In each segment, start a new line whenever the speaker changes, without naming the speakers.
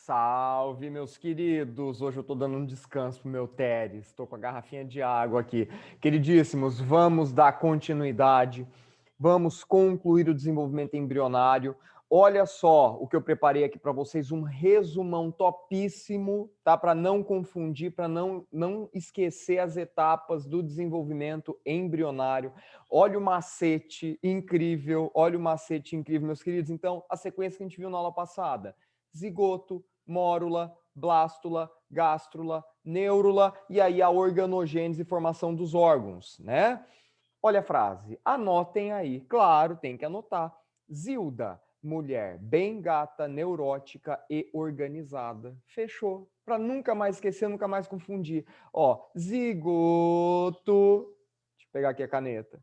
Salve, meus queridos! Hoje eu estou dando um descanso pro meu Teres. Estou com a garrafinha de água aqui. Queridíssimos, vamos dar continuidade. Vamos concluir o desenvolvimento embrionário. Olha só o que eu preparei aqui para vocês, um resumão topíssimo, tá? Para não confundir, para não esquecer as etapas do desenvolvimento embrionário. Olha o macete incrível, meus queridos. Então, a sequência que a gente viu na aula passada: zigoto, mórula, blástula, gástrula, neurula e aí a organogênese e formação dos órgãos, né? Olha a frase, anotem aí. Claro, tem que anotar. Zilda, mulher bem gata, neurótica e organizada. Fechou. Para nunca mais esquecer, nunca mais confundir. Ó, zigoto. Deixa eu pegar aqui a caneta.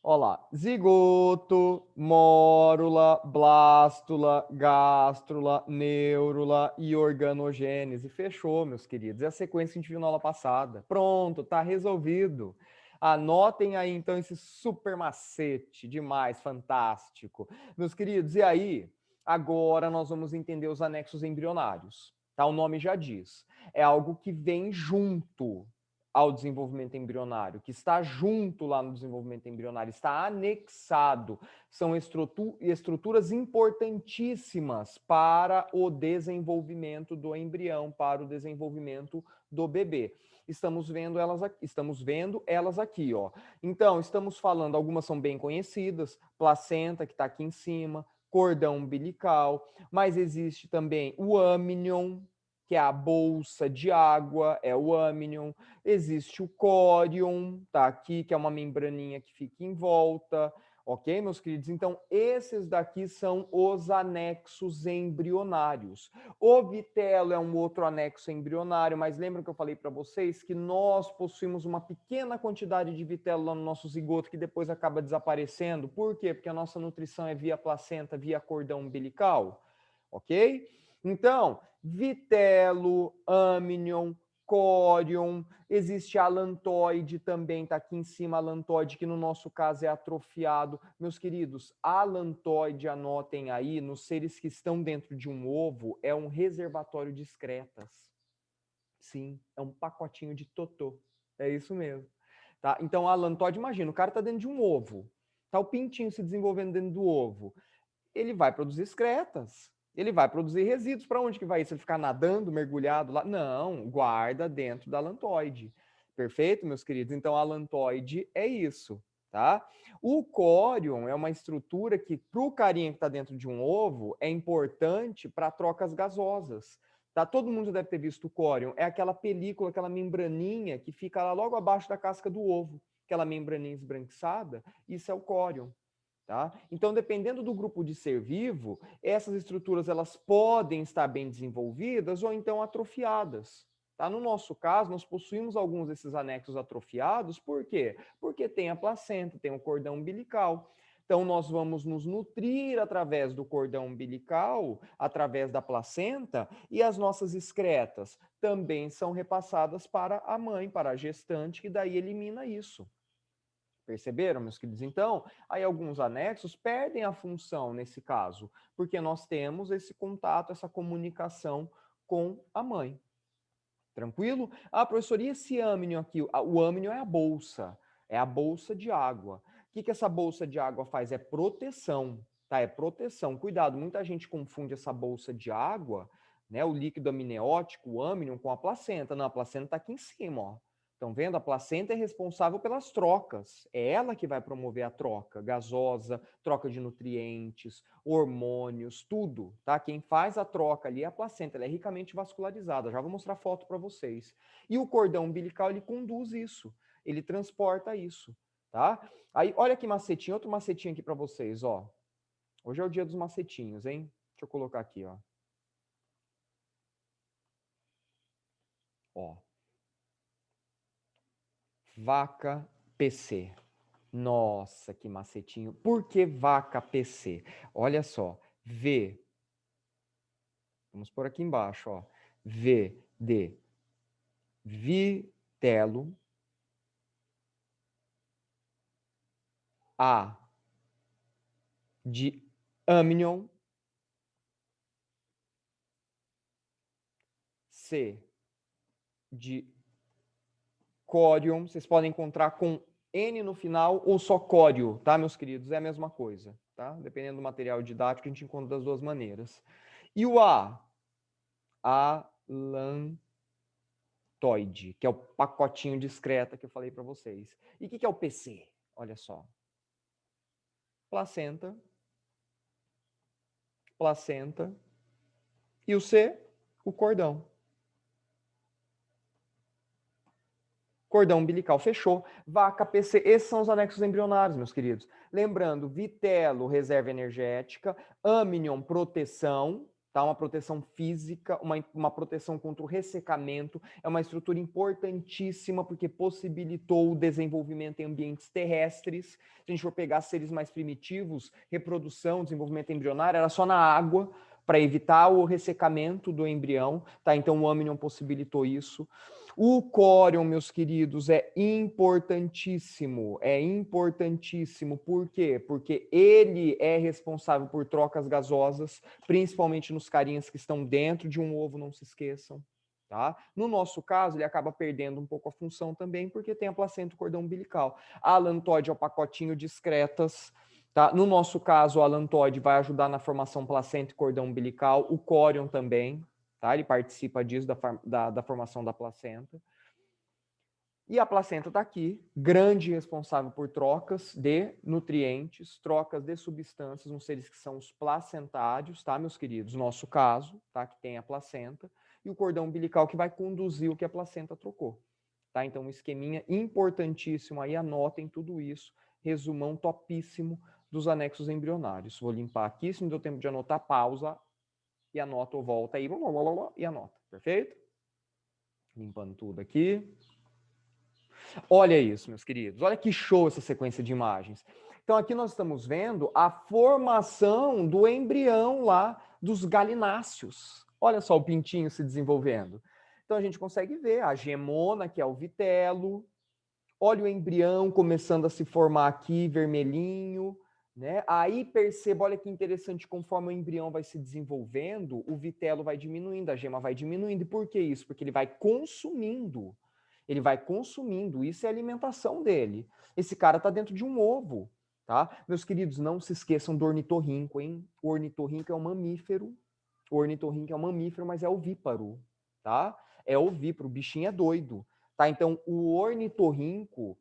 Olha lá, zigoto, mórula, blástula, gástrula, neurula e organogênese. Fechou, meus queridos. É a sequência que a gente viu na aula passada. Pronto, tá resolvido. Anotem aí, então, esse super macete. Demais, fantástico. Meus queridos, e aí? Agora nós vamos entender os anexos embrionários. Tá? O nome já diz. É algo que vem junto ao desenvolvimento embrionário, que está junto lá no desenvolvimento embrionário, está anexado. São estruturas importantíssimas para o desenvolvimento do embrião, para o desenvolvimento do bebê. Estamos vendo elas aqui, ó. Então, estamos falando, algumas são bem conhecidas, placenta, que está aqui em cima, cordão umbilical, mas existe também o amnion, que é a bolsa de água, é o amnion. Existe o córion, tá aqui, que é uma membraninha que fica em volta, ok, meus queridos? Então, esses daqui são os anexos embrionários. O vitelo é um outro anexo embrionário, mas lembram que eu falei para vocês que nós possuímos uma pequena quantidade de vitelo lá no nosso zigoto que depois acaba desaparecendo. Por quê? Porque a nossa nutrição é via placenta, via cordão umbilical, ok? Então, vitelo, amnion, córion, existe a alantoide também, está aqui em cima a alantoide, que no nosso caso é atrofiado. Meus queridos, a alantoide, anotem aí, nos seres que estão dentro de um ovo, é um reservatório de excretas. Sim, é um pacotinho de totô. É isso mesmo. Tá? Então, a alantoide, imagina, o cara está dentro de um ovo, tá o pintinho se desenvolvendo dentro do ovo. Ele vai produzir excretas. Ele vai produzir resíduos. Para onde que vai isso? Ele ficar nadando, mergulhado lá? Não, guarda dentro da alantoide. Perfeito, meus queridos? Então, a alantoide é isso, tá? O córion é uma estrutura que, para o carinha que está dentro de um ovo, é importante para trocas gasosas. Tá? Todo mundo já deve ter visto o córion. É aquela película, aquela membraninha que fica lá logo abaixo da casca do ovo. Aquela membraninha esbranquiçada, isso é o córion. Tá? Então, dependendo do grupo de ser vivo, essas estruturas elas podem estar bem desenvolvidas ou então atrofiadas. Tá? No nosso caso, nós possuímos alguns desses anexos atrofiados, por quê? Porque tem a placenta, tem o cordão umbilical. Então, nós vamos nos nutrir através do cordão umbilical, através da placenta, e as nossas excretas também são repassadas para a mãe, para a gestante, que daí elimina isso. Perceberam, meus queridos? Então, aí alguns anexos perdem a função nesse caso, porque nós temos esse contato, essa comunicação com a mãe. Tranquilo? Ah, professor, e esse amnion aqui? O amnion é a bolsa de água. O que essa bolsa de água faz? É proteção, tá? É proteção. Cuidado, muita gente confunde essa bolsa de água, né? O líquido amniótico, o amnion, com a placenta. Não, a placenta está aqui em cima, ó. Estão vendo? A placenta é responsável pelas trocas. É ela que vai promover a troca gasosa, troca de nutrientes, hormônios, tudo, tá? Quem faz a troca ali é a placenta, ela é ricamente vascularizada. Já vou mostrar foto para vocês. E o cordão umbilical, ele conduz isso, ele transporta isso, tá? Aí, olha que macetinho, outro macetinho aqui para vocês, ó. Hoje é o dia dos macetinhos, hein? Deixa eu colocar aqui, ó. Ó. Vaca PC. Nossa, que macetinho. Por que vaca PC? Olha só. V. Vamos por aqui embaixo, ó. V de vitelo. A de amnion. C de córion, vocês podem encontrar com N no final ou só cório, tá, meus queridos? É a mesma coisa, tá? Dependendo do material didático, a gente encontra das duas maneiras. E o A? Alantoide, que é o pacotinho discreta que eu falei para vocês. E o que é o PC? Olha só. Placenta. Placenta. E o C? O cordão. Cordão umbilical, fechou. Vaca, PC, esses são os anexos embrionários, meus queridos. Lembrando, vitelo, reserva energética, amnion, proteção, tá? Uma proteção física, uma proteção contra o ressecamento. É uma estrutura importantíssima porque possibilitou o desenvolvimento em ambientes terrestres. Se a gente for pegar seres mais primitivos, reprodução, desenvolvimento embrionário, era só na água para evitar o ressecamento do embrião, tá? Então o amnion possibilitou isso. O córion, meus queridos, é importantíssimo. É importantíssimo. Por quê? Porque ele é responsável por trocas gasosas, principalmente nos carinhas que estão dentro de um ovo, não se esqueçam. Tá? No nosso caso, ele acaba perdendo um pouco a função também, porque tem a placenta e o cordão umbilical. A alantoide é o pacotinho de excretas. Tá? No nosso caso, o alantoide vai ajudar na formação placenta e cordão umbilical. O córion também. Tá? Ele participa disso, da formação da placenta. E a placenta está aqui, grande responsável por trocas de nutrientes, trocas de substâncias nos seres que são os placentários, tá, meus queridos? Nosso caso, tá, que tem a placenta, e o cordão umbilical que vai conduzir o que a placenta trocou. Tá? Então, um esqueminha importantíssimo aí, anotem tudo isso, resumão topíssimo dos anexos embrionários. Vou limpar aqui, se não deu tempo de anotar, pausa e anota ou volta aí, e anota, perfeito? Limpando tudo aqui. Olha isso, meus queridos. Olha que show essa sequência de imagens. Então, aqui nós estamos vendo a formação do embrião lá dos galináceos. Olha só o pintinho se desenvolvendo. Então, a gente consegue ver a gemona, que é o vitelo. Olha o embrião começando a se formar aqui, vermelhinho. Né? Aí perceba, olha que interessante, conforme o embrião vai se desenvolvendo, o vitelo vai diminuindo, a gema vai diminuindo. E por que isso? Porque ele vai consumindo. Ele vai consumindo, isso é a alimentação dele. Esse cara está dentro de um ovo, tá? Meus queridos, não se esqueçam do ornitorrinco, hein? O ornitorrinco é um mamífero. O ornitorrinco é um mamífero, mas é ovíparo, tá? É ovíparo, o bichinho é doido, tá? Então, o ornitorrinco,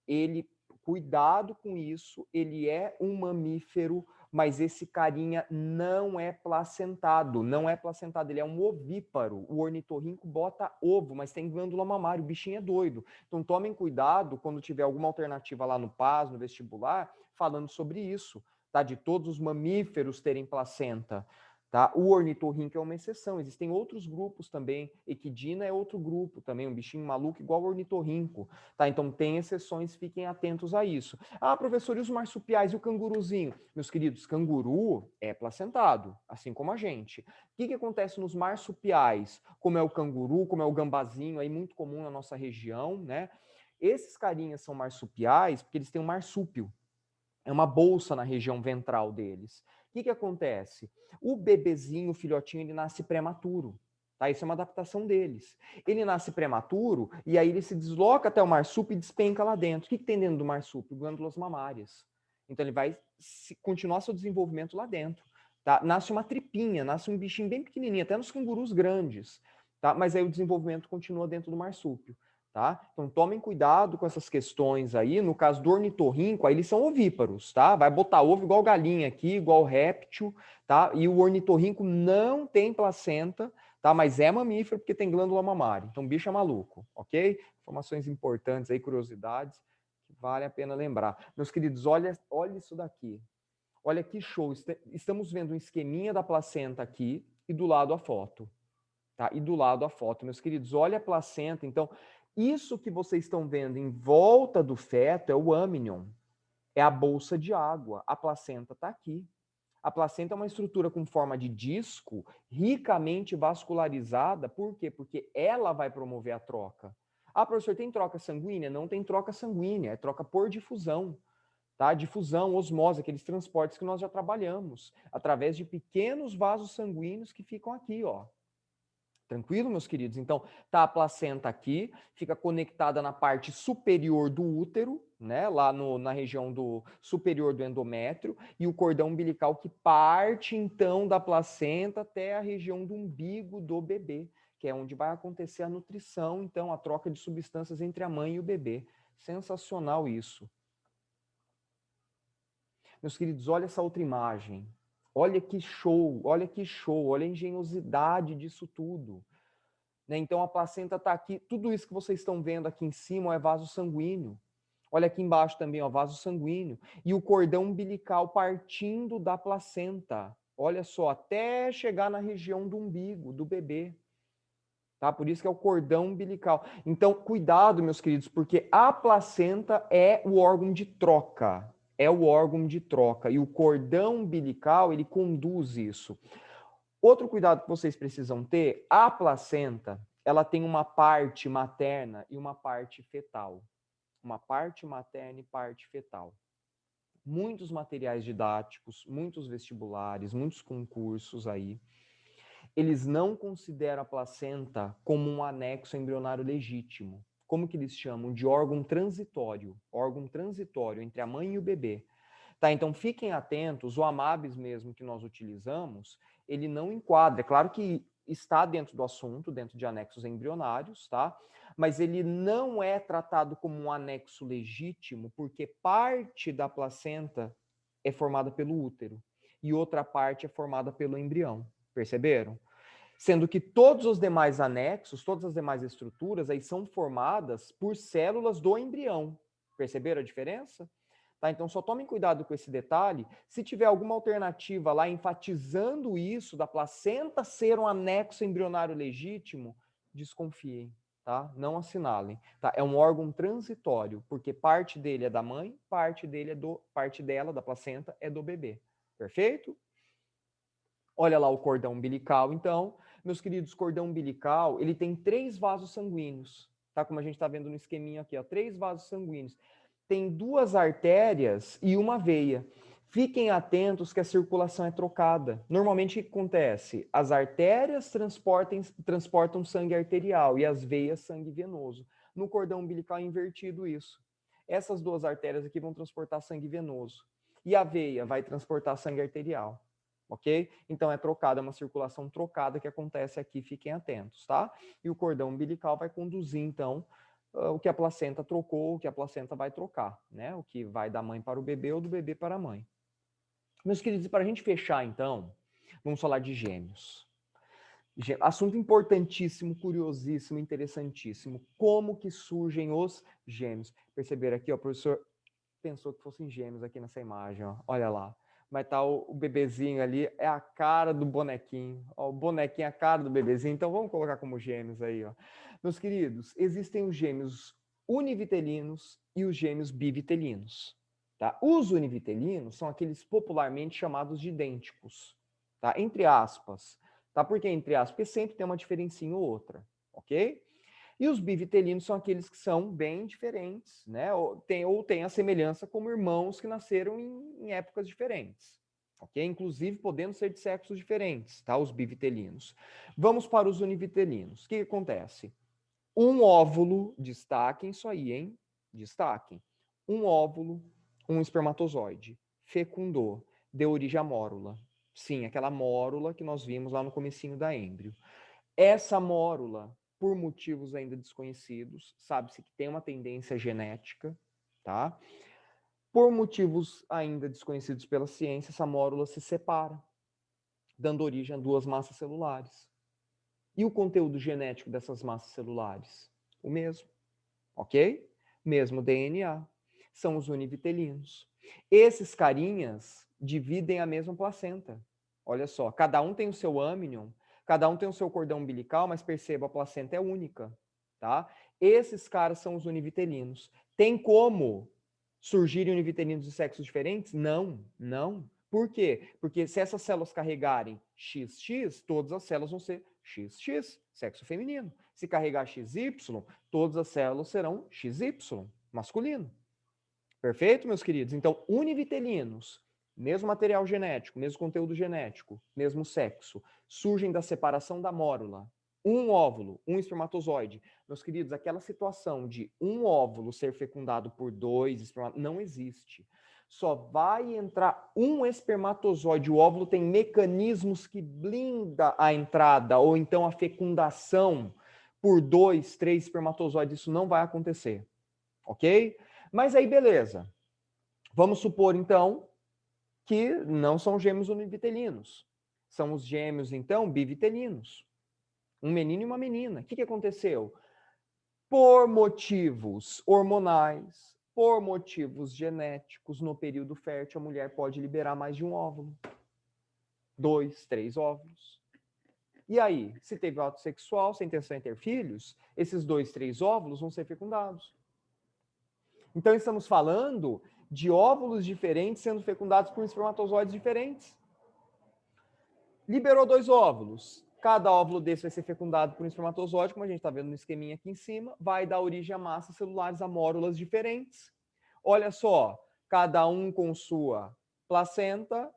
ele, cuidado com isso, ele é um mamífero, mas esse carinha não é placentado, ele é um ovíparo. O ornitorrinco bota ovo, mas tem glândula mamária, o bichinho é doido. Então tomem cuidado quando tiver alguma alternativa lá no PAS, no vestibular, falando sobre isso, tá? De todos os mamíferos terem placenta. Tá? O ornitorrinco é uma exceção, existem outros grupos também, equidna é outro grupo também, um bichinho maluco igual ao ornitorrinco, tá? Então tem exceções, fiquem atentos a isso. Ah, professor, e os marsupiais e o canguruzinho? Meus queridos, canguru é placentado, assim como a gente. O que acontece nos marsupiais? Como é o canguru, como é o gambazinho, aí muito comum na nossa região, né? Esses carinhas são marsupiais porque eles têm um marsúpio, é uma bolsa na região ventral deles. O que acontece? O bebezinho, o filhotinho, ele nasce prematuro. Tá? Isso é uma adaptação deles. Ele nasce prematuro e aí ele se desloca até o marsúpio e despenca lá dentro. O que tem dentro do marsúpio? Glândulas mamárias. Então ele vai continuar seu desenvolvimento lá dentro. Tá? Nasce uma tripinha, nasce um bichinho bem pequenininho, até nos cangurus grandes. Tá? Mas aí o desenvolvimento continua dentro do marsúpio. Tá? Então tomem cuidado com essas questões aí. No caso do ornitorrinco, aí eles são ovíparos, tá? Vai botar ovo igual galinha aqui, igual réptil, tá? E o ornitorrinco não tem placenta, tá? Mas é mamífero porque tem glândula mamária. Então bicho é maluco, ok? Informações importantes aí, curiosidades que vale a pena lembrar. Meus queridos, olha isso daqui. Olha que show. Estamos vendo um esqueminha da placenta aqui e do lado a foto. Tá? E do lado a foto, meus queridos, olha a placenta. Então, isso que vocês estão vendo em volta do feto é o amnion, é a bolsa de água. A placenta está aqui. A placenta é uma estrutura com forma de disco, ricamente vascularizada. Por quê? Porque ela vai promover a troca. Ah, professor, tem troca sanguínea? Não tem troca sanguínea, é troca por difusão. Tá? Difusão, osmose, aqueles transportes que nós já trabalhamos, através de pequenos vasos sanguíneos que ficam aqui, ó. Tranquilo, meus queridos? Então, tá a placenta aqui, fica conectada na parte superior do útero, né? Lá na região do superior do endométrio, e o cordão umbilical que parte, então, da placenta até a região do umbigo do bebê, que é onde vai acontecer a nutrição, então, a troca de substâncias entre a mãe e o bebê. Sensacional isso. Meus queridos, olha essa outra imagem. Olha que show, olha que show, olha a engenhosidade disso tudo. Né? Então a placenta está aqui, tudo isso que vocês estão vendo aqui em cima é vaso sanguíneo. Olha aqui embaixo também, ó, vaso sanguíneo. E o cordão umbilical partindo da placenta. Olha só, até chegar na região do umbigo, do bebê. Tá? Por isso que é o cordão umbilical. Então, cuidado, meus queridos, porque a placenta é o órgão de troca. É o órgão de troca. E o cordão umbilical, ele conduz isso. Outro cuidado que vocês precisam ter, a placenta, ela tem uma parte materna e uma parte fetal. Uma parte materna e parte fetal. Muitos materiais didáticos, muitos vestibulares, muitos concursos aí, eles não consideram a placenta como um anexo embrionário legítimo. Como que eles chamam? De órgão transitório entre a mãe e o bebê. Tá, então fiquem atentos, o AMABS mesmo que nós utilizamos, ele não enquadra, é claro que está dentro do assunto, dentro de anexos embrionários, tá? Mas ele não é tratado como um anexo legítimo, porque parte da placenta é formada pelo útero e outra parte é formada pelo embrião, perceberam? Sendo que todos os demais anexos, todas as demais estruturas aí são formadas por células do embrião. Perceberam a diferença? Tá, então só tomem cuidado com esse detalhe. Se tiver alguma alternativa lá enfatizando isso, da placenta ser um anexo embrionário legítimo, desconfiem, tá? Não assinalem. Tá? É um órgão transitório, porque parte dele é da mãe, parte dela, da placenta, é do bebê. Perfeito? Olha lá o cordão umbilical, então. Meus queridos, cordão umbilical, ele tem 3 vasos sanguíneos, tá? Como a gente está vendo no esqueminha aqui, ó, 3 vasos sanguíneos. Tem 2 artérias e uma veia. Fiquem atentos que a circulação é trocada. Normalmente o que acontece? As artérias transportam sangue arterial e as veias sangue venoso. No cordão umbilical é invertido isso. Essas 2 artérias aqui vão transportar sangue venoso. E a veia vai transportar sangue arterial. Ok? Então é trocada, é uma circulação trocada que acontece aqui, fiquem atentos, tá? E o cordão umbilical vai conduzir, então, o que a placenta trocou, o que a placenta vai trocar, né? O que vai da mãe para o bebê ou do bebê para a mãe. Meus queridos, para a gente fechar, então, vamos falar de gêmeos. Assunto importantíssimo, curiosíssimo, interessantíssimo. Como que surgem os gêmeos? Perceberam aqui, ó, o professor pensou que fossem gêmeos aqui nessa imagem, ó. Olha lá. Vai estar o bebezinho ali, é a cara do bonequinho. Ó, o bonequinho é a cara do bebezinho, então vamos colocar como gêmeos aí, ó. Meus queridos, existem os gêmeos univitelinos e os gêmeos bivitelinos. Tá? Os univitelinos são aqueles popularmente chamados de idênticos, tá? Entre aspas. Tá? Por que entre aspas? Porque sempre tem uma diferencinha ou outra, ok? E os bivitelinos são aqueles que são bem diferentes, né? Ou tem a semelhança como irmãos que nasceram em épocas diferentes, ok? Inclusive podendo ser de sexos diferentes, tá? Os bivitelinos. Vamos para os univitelinos. O que acontece? Um óvulo, destaquem isso aí, hein? Destaquem. Um óvulo, um espermatozoide, fecundou, deu origem à mórula. Sim, aquela mórula que nós vimos lá no comecinho da êmbrio. Essa mórula, por motivos ainda desconhecidos, sabe-se que tem uma tendência genética, tá? Por motivos ainda desconhecidos pela ciência, essa mórula se separa, dando origem a 2 massas celulares. E o conteúdo genético dessas massas celulares? O mesmo, ok? Mesmo DNA. São os univitelinos. Esses carinhas dividem a mesma placenta. Olha só, cada um tem o seu amnion, cada um tem o seu cordão umbilical, mas perceba, a placenta é única, tá? Esses caras são os univitelinos. Tem como surgirem univitelinos de sexos diferentes? Não, não. Por quê? Porque se essas células carregarem XX, todas as células vão ser XX, sexo feminino. Se carregar XY, todas as células serão XY, masculino. Perfeito, meus queridos? Então, univitelinos, mesmo material genético, mesmo conteúdo genético, mesmo sexo, surgem da separação da mórula. Um óvulo, um espermatozoide. Meus queridos, aquela situação de um óvulo ser fecundado por 2 espermatozoides não existe. Só vai entrar um espermatozoide. O óvulo tem mecanismos que blinda a entrada ou então a fecundação por 2, 3 espermatozoides. Isso não vai acontecer, ok? Mas aí, beleza. Vamos supor, então, que não são gêmeos univitelinos. São os gêmeos, então, bivitelinos. Um menino e uma menina. O que aconteceu? Por motivos hormonais, por motivos genéticos, no período fértil, a mulher pode liberar mais de um óvulo. 2, 3 óvulos. E aí, se teve ato sexual, sem intenção de ter filhos, esses 2, 3 óvulos vão ser fecundados. Então, estamos falando de óvulos diferentes sendo fecundados por espermatozoides diferentes. Liberou 2 óvulos. Cada óvulo desse vai ser fecundado por um espermatozoide, como a gente está vendo no esqueminha aqui em cima, vai dar origem a massas celulares, a mórulas diferentes. Olha só, cada um com sua placenta,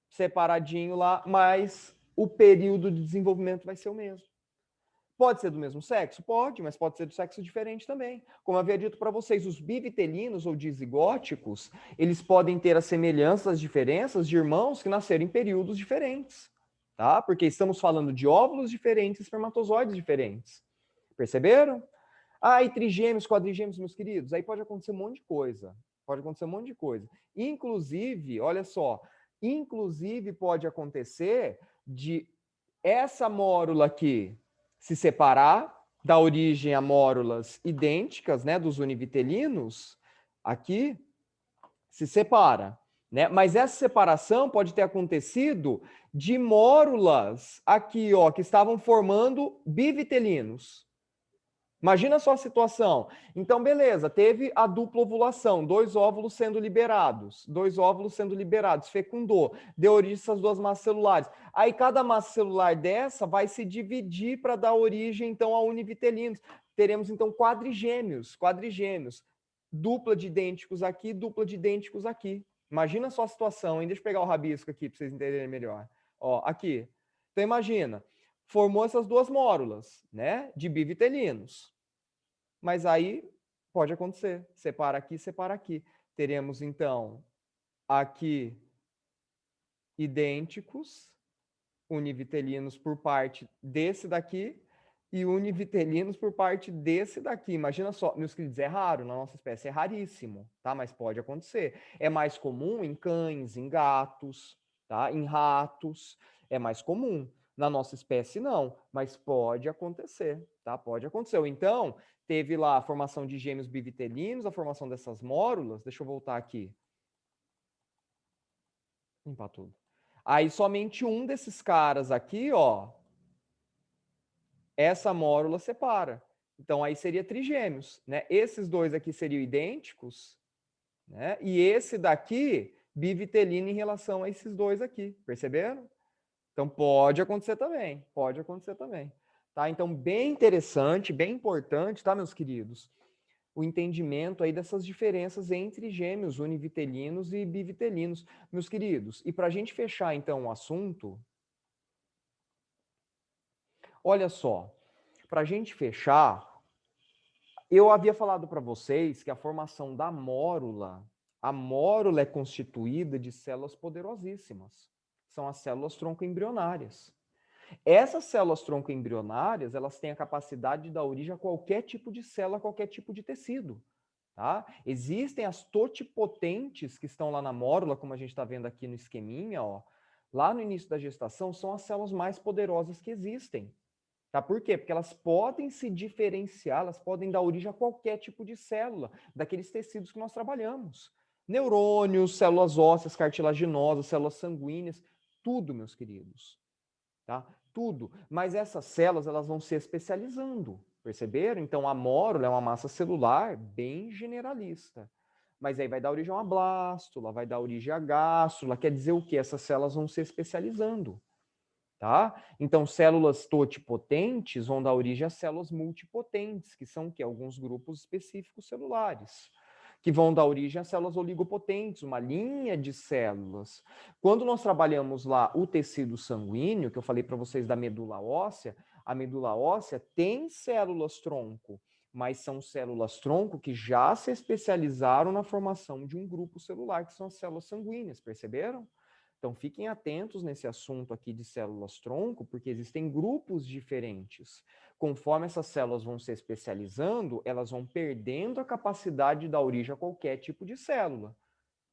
separadinho lá, mas o período de desenvolvimento vai ser o mesmo. Pode ser do mesmo sexo? Pode, mas pode ser do sexo diferente também. Como eu havia dito para vocês, os bivitelinos ou dizigóticos, eles podem ter as semelhanças, as diferenças de irmãos que nasceram em períodos diferentes. Tá? Porque estamos falando de óvulos diferentes, espermatozoides diferentes. Perceberam? Ah, e trigêmeos, quadrigêmeos, meus queridos, aí pode acontecer um monte de coisa. Pode acontecer um monte de coisa. Inclusive, olha só, inclusive pode acontecer de essa mórula aqui se separar, dar origem a mórulas idênticas, né, dos univitelinos, aqui se separa. Né? Mas essa separação pode ter acontecido de mórulas aqui, ó, que estavam formando bivitelinos. Imagina só a situação. Então, beleza, teve a dupla ovulação, 2 óvulos sendo liberados, 2 óvulos sendo liberados, fecundou, deu origem a essas 2 massas celulares. Aí cada massa celular dessa vai se dividir para dar origem, então, a univitelinos. Teremos, então, quadrigêmeos, dupla de idênticos aqui, dupla de idênticos aqui. Imagina só a situação, hein? Deixa eu pegar o rabisco aqui para vocês entenderem melhor. Ó, aqui. Então, imagina, formou essas 2 mórulas, né, de bivitelinos. Mas aí pode acontecer, separa aqui, separa aqui. Teremos, então, aqui idênticos, univitelinos por parte desse daqui e univitelinos por parte desse daqui. Imagina só, meus queridos, é raro, na nossa espécie é raríssimo, tá? Mas pode acontecer. É mais comum em cães, em gatos, tá? Em ratos, é mais comum. Na nossa espécie, não, mas pode acontecer, tá? Pode acontecer. Ou então, teve lá a formação de gêmeos bivitelinos, a formação dessas mórulas. Deixa eu voltar aqui. Limpar tudo. Aí somente um desses caras aqui, ó, essa mórula separa. Então aí seria trigêmeos, né? Esses 2 aqui seriam idênticos, né? E esse daqui bivitelino em relação a esses 2 aqui, perceberam? Então pode acontecer também, pode acontecer também. Tá? Então bem interessante, bem importante, tá, meus queridos? O entendimento aí dessas diferenças entre gêmeos univitelinos e bivitelinos, meus queridos. E para a gente fechar então o assunto, olha só, para a gente fechar, eu havia falado para vocês que a formação da mórula, a mórula é constituída de células poderosíssimas. São as células tronco-embrionárias. Essas células tronco-embrionárias, elas têm a capacidade de dar origem a qualquer tipo de célula, a qualquer tipo de tecido. Tá? Existem as totipotentes que estão lá na mórula, como a gente está vendo aqui no esqueminha, ó. Lá no início da gestação, são as células mais poderosas que existem. Tá? Por quê? Porque elas podem se diferenciar, elas podem dar origem a qualquer tipo de célula, daqueles tecidos que nós trabalhamos. Neurônios, células ósseas, cartilaginosas, células sanguíneas, tudo, meus queridos. Tá? Tudo. Mas essas células, elas vão se especializando, perceberam? Então, a mórula é uma massa celular bem generalista. Mas aí vai dar origem a uma blástula, vai dar origem a gástrula, quer dizer o quê? Essas células vão se especializando. Tá? Então, células totipotentes vão dar origem a células multipotentes, que são o quê? Alguns grupos específicos celulares, que vão dar origem a células oligopotentes, uma linha de células. Quando nós trabalhamos lá o tecido sanguíneo, que eu falei para vocês da medula óssea, A medula óssea tem células-tronco, mas são células-tronco que já se especializaram na formação de um grupo celular, que são as células sanguíneas, perceberam? Então, fiquem atentos nesse assunto aqui de células-tronco, porque existem grupos diferentes. Conforme essas células vão se especializando, elas vão perdendo a capacidade de dar origem a qualquer tipo de célula,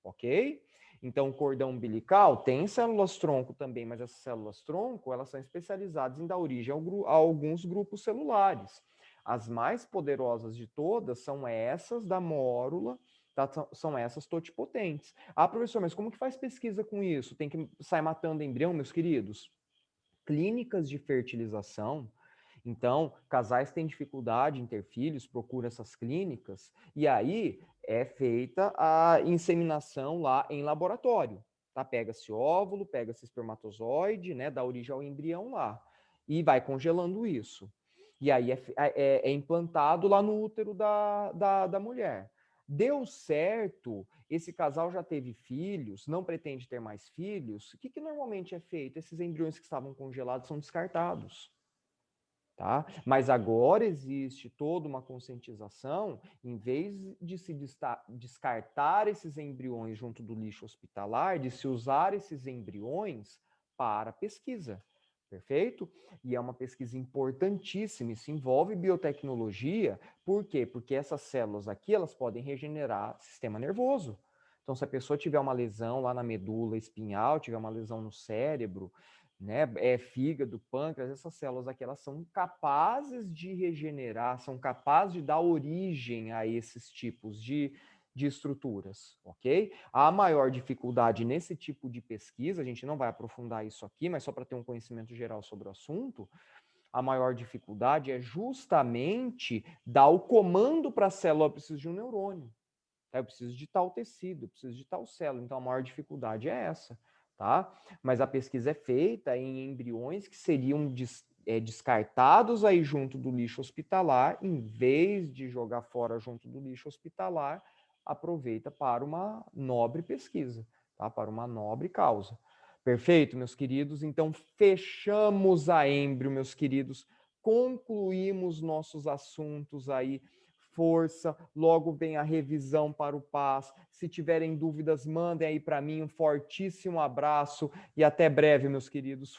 ok? Então, o cordão umbilical tem células-tronco também, mas essas células-tronco, elas são especializadas em dar origem a alguns grupos celulares. As mais poderosas de todas são essas da mórula, tá? São essas totipotentes. Ah, professor, mas como que faz pesquisa com isso? Tem que sair matando embrião, meus queridos? Clínicas de fertilização. Então, casais têm dificuldade em ter filhos, procuram essas clínicas, e aí é feita a inseminação lá em laboratório. Tá? Pega-se óvulo, pega-se espermatozoide, né? Dá origem ao embrião lá. E vai congelando isso. E aí é implantado lá no útero da mulher. Deu certo, esse casal já teve filhos, não pretende ter mais filhos, o que normalmente é feito? Esses embriões que estavam congelados são descartados. Tá? Mas agora existe toda uma conscientização, em vez de se descartar esses embriões junto do lixo hospitalar, de se usar esses embriões para pesquisa. Perfeito? E é uma pesquisa importantíssima, isso envolve biotecnologia. Por quê? Porque essas células aqui, elas podem regenerar sistema nervoso. Então, se a pessoa tiver uma lesão lá na medula espinhal, tiver uma lesão no cérebro, né, fígado, pâncreas, essas células aqui, elas são capazes de regenerar, são capazes de dar origem a esses tipos de estruturas, ok? A maior dificuldade nesse tipo de pesquisa, a gente não vai aprofundar isso aqui, mas só para ter um conhecimento geral sobre o assunto, a maior dificuldade é justamente dar o comando para a célula, eu preciso de um neurônio, tá? Eu preciso de tal tecido, eu preciso de tal célula, então a maior dificuldade é essa. Tá? Mas a pesquisa é feita em embriões que seriam descartados aí junto do lixo hospitalar, em vez de jogar fora junto do lixo hospitalar, aproveita para uma nobre pesquisa, tá? Para uma nobre causa. Perfeito, meus queridos? Então, fechamos a êmbrio, meus queridos, concluímos nossos assuntos aí. Força, logo vem a revisão para o PAS. Se tiverem dúvidas, mandem aí para mim. Um fortíssimo abraço e até breve, meus queridos.